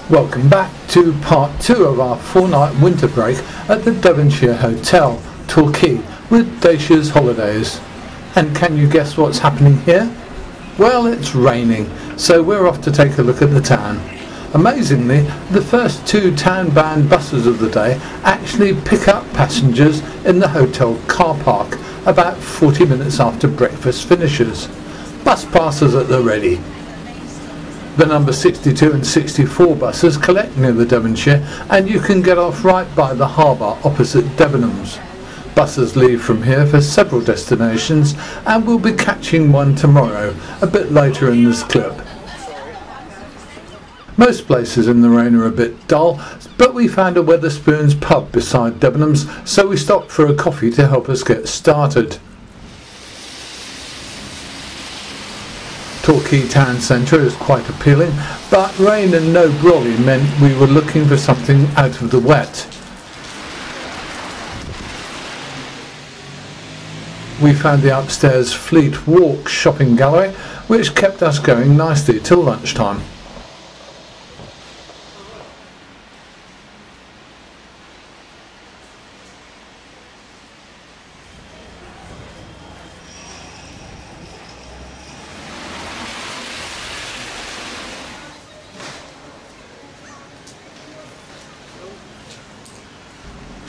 Welcome back to part 2 of our 4-night winter break at the Devonshire Hotel, Torquay, with Daish's holidays. And can you guess what's happening here? Well, it's raining, so we're off to take a look at the town. Amazingly, the first 2 town-bound buses of the day actually pick up passengers in the hotel car park about 40 minutes after breakfast finishes. Bus passes at the ready. The number 62 and 64 buses collect near the Devonshire, and you can get off right by the Harbour opposite Debenhams. Buses leave from here for several destinations, and we'll be catching one tomorrow, a bit later in this clip. Most places in the rain are a bit dull, but we found a Wetherspoons pub beside Debenhams, so we stopped for a coffee to help us get started. Torquay town centre is quite appealing, but rain and no brolly meant we were looking for something out of the wet. We found the upstairs Fleet Walk shopping gallery, which kept us going nicely till lunchtime.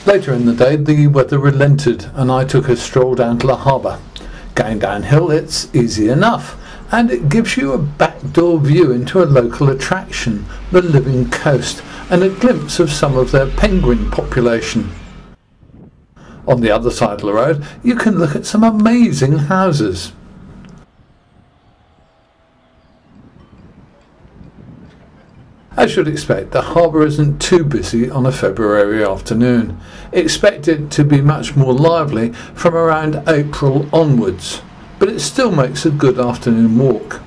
Later in the day the weather relented and I took a stroll down to the harbour. Going downhill it's easy enough, and it gives you a backdoor view into a local attraction, the living coast, and a glimpse of some of their penguin population. On the other side of the road you can look at some amazing houses. As you'd expect, the harbour isn't too busy on a February afternoon. Expect it to be much more lively from around April onwards, but it still makes a good afternoon walk.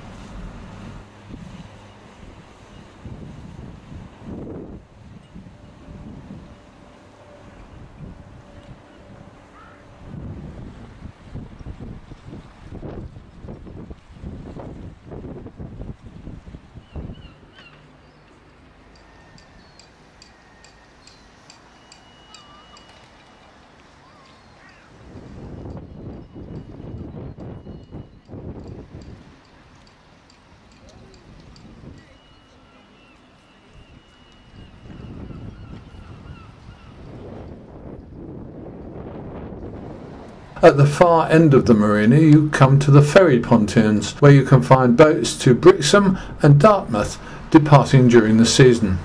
At the far end of the marina you come to the ferry pontoons, where you can find boats to Brixham and Dartmouth departing during the season.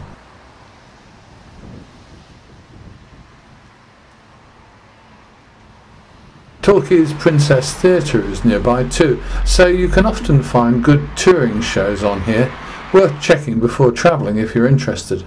Torquay's Princess Theatre is nearby too, so you can often find good touring shows on here, worth checking before travelling if you're interested.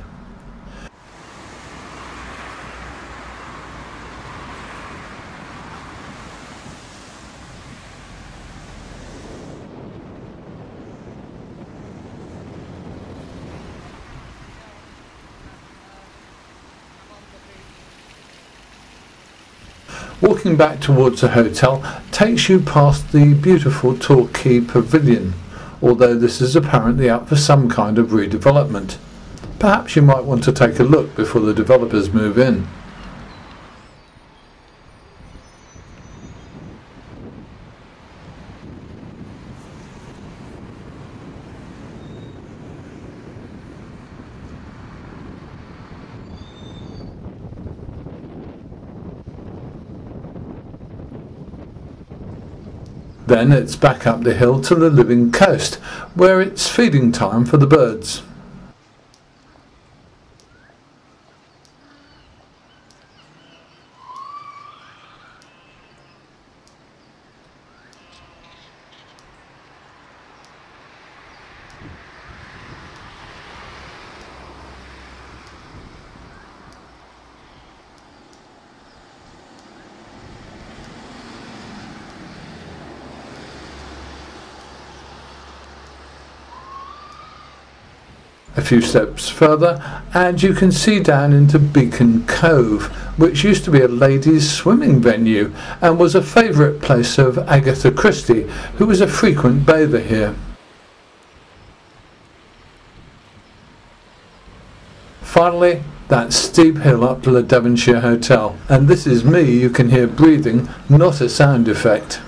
Walking back towards the hotel takes you past the beautiful Torquay Pavilion, although this is apparently up for some kind of redevelopment. Perhaps you might want to take a look before the developers move in. Then it's back up the hill to the living coast, where it's feeding time for the birds. A few steps further and you can see down into Beacon Cove, which used to be a ladies' swimming venue and was a favourite place of Agatha Christie, who was a frequent bather here. Finally, that steep hill up to the Devonshire Hotel, and this is me you can hear breathing, not a sound effect.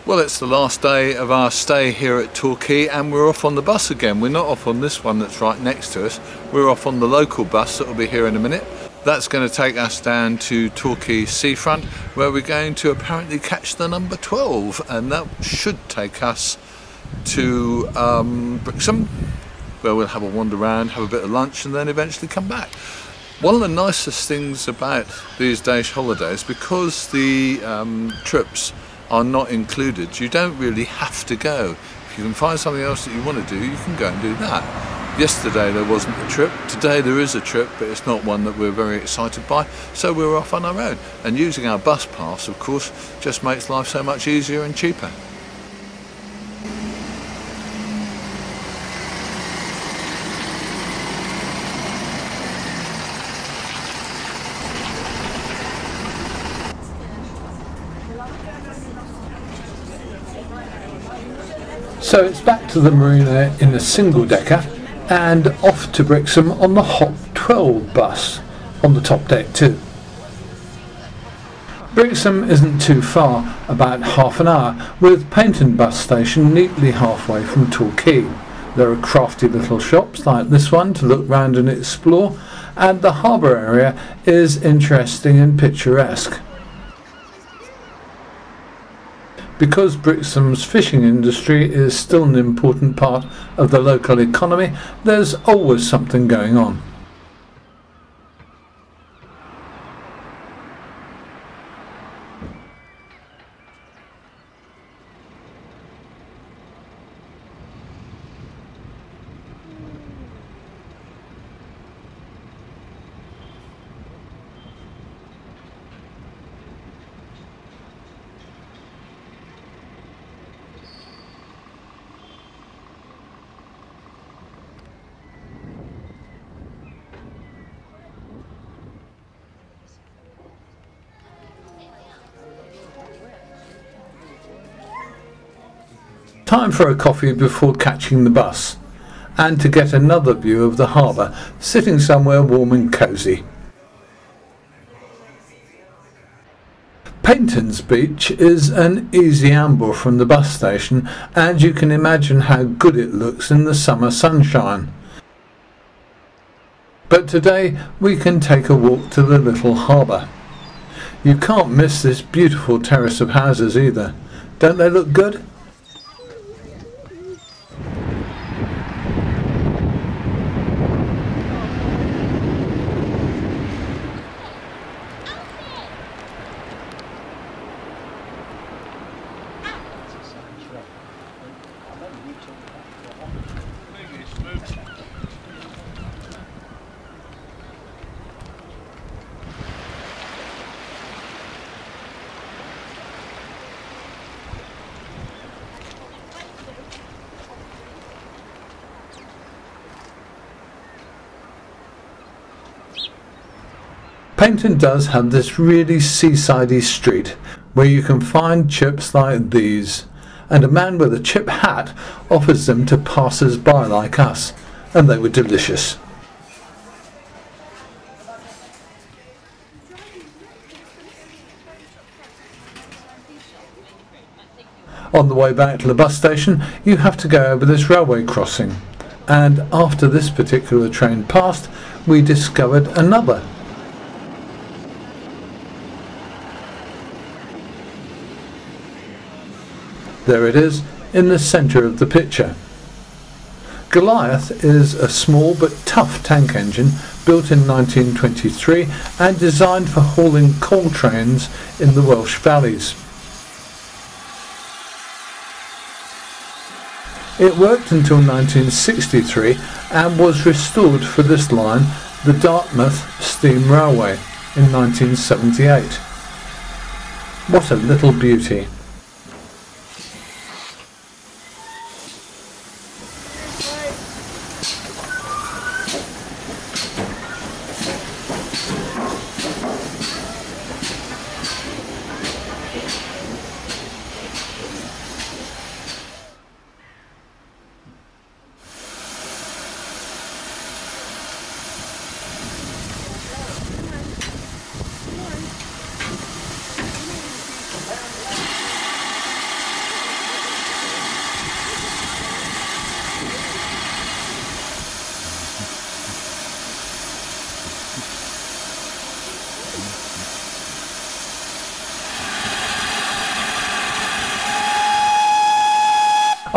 Well, it's the last day of our stay here at Torquay and we're off on the bus again. We're not off on this one that's right next to us, we're off on the local bus that will be here in a minute. That's going to take us down to Torquay seafront, where we're going to apparently catch the number 12, and that should take us to Brixham, where we'll have a wander around, have a bit of lunch and then eventually come back. One of the nicest things about these Daish holidays, because the trips are not included, you don't really have to go. If you can find something else that you want to do, you can go and do that. Yesterday there wasn't a trip, today there is a trip, but it's not one that we're very excited by, so we're off on our own. And using our bus pass, of course, just makes life so much easier and cheaper. So it's back to the marina in a single decker and off to Brixham on the Hot 12 bus, on the top deck too. Brixham isn't too far, about half an hour, with Painton bus station neatly halfway from Torquay. There are crafty little shops like this one to look round and explore, and the harbour area is interesting and picturesque. Because Brixham's fishing industry is still an important part of the local economy, there's always something going on. Time for a coffee before catching the bus, and to get another view of the harbour, sitting somewhere warm and cosy. Painton's beach is an easy amble from the bus station, and you can imagine how good it looks in the summer sunshine. But today we can take a walk to the little harbour. You can't miss this beautiful terrace of houses either. Don't they look good? Painton does have this really seasidey street where you can find chips like these, and a man with a chip hat offers them to passers-by like us, and they were delicious. On the way back to the bus station you have to go over this railway crossing, and after this particular train passed we discovered another. There it is, in the centre of the picture. Goliath is a small but tough tank engine built in 1923 and designed for hauling coal trains in the Welsh valleys. It worked until 1963 and was restored for this line, the Dartmouth Steam Railway, in 1978. What a little beauty.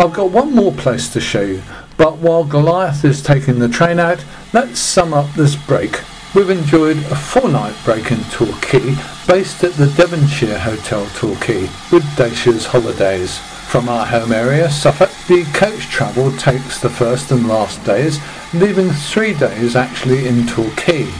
I've got one more place to show you, but while Goliath is taking the train out, let's sum up this break. We've enjoyed a 4-night break in Torquay, based at the Devonshire Hotel Torquay, with Daish's Holidays. From our home area, Suffolk, the coach travel takes the first and last days, leaving 3 days actually in Torquay.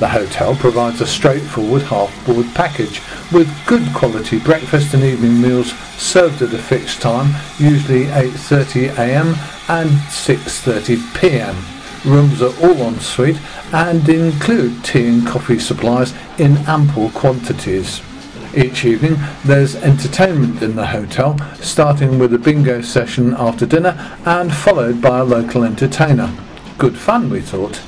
The hotel provides a straightforward half-board package with good quality breakfast and evening meals served at a fixed time, usually 8:30 a.m. and 6:30 p.m. Rooms are all en suite and include tea and coffee supplies in ample quantities. Each evening there's entertainment in the hotel, starting with a bingo session after dinner and followed by a local entertainer. Good fun, we thought.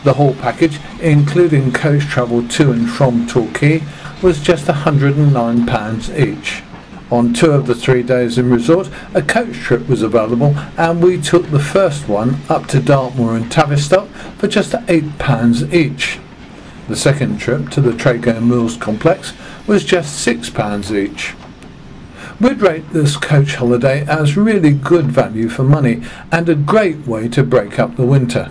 The whole package, including coach travel to and from Torquay, was just £109 each. On 2 of the 3 days in resort, a coach trip was available, and we took the first one up to Dartmoor and Tavistock for just £8 each. The second trip to the Torquay Mills complex was just £6 each. We'd rate this coach holiday as really good value for money and a great way to break up the winter.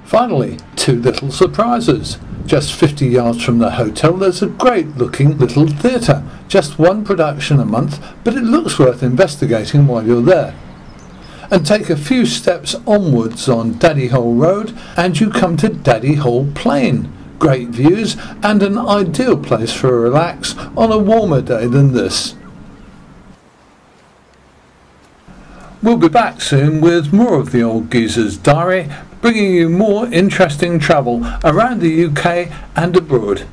Finally, 2 little surprises. Just 50 yards from the hotel there's a great looking little theatre. Just 1 production a month, but it looks worth investigating while you're there. And take a few steps onwards on Daddy Hole Road and you come to Daddy Hole Plain. Great views and an ideal place for a relax on a warmer day than this. We'll be back soon with more of the Old Geezer's Diary, bringing you more interesting travel around the UK and abroad.